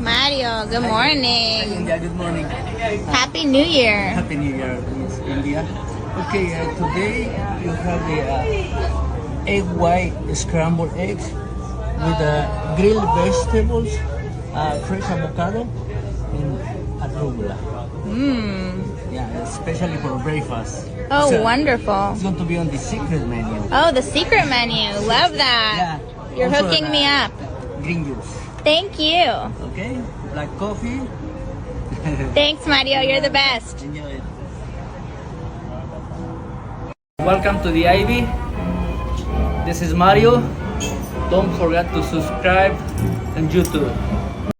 Mario, good morning. India, good morning. Happy New Year. Happy New Year, Miss India. Okay, today you have the egg white scrambled eggs with grilled vegetables, fresh avocado, and arugula. Mmm. Yeah, especially for breakfast. Oh, So, wonderful. It's going to be on the secret menu. Oh, the secret menu. Love that. Yeah. You're Also, hooking me up. Green juice. Thank you. Okay, black coffee. Thanks, Mario. You're the best. Enjoy it. Welcome to the Ivy. This is Mario. Don't forget to subscribe on YouTube.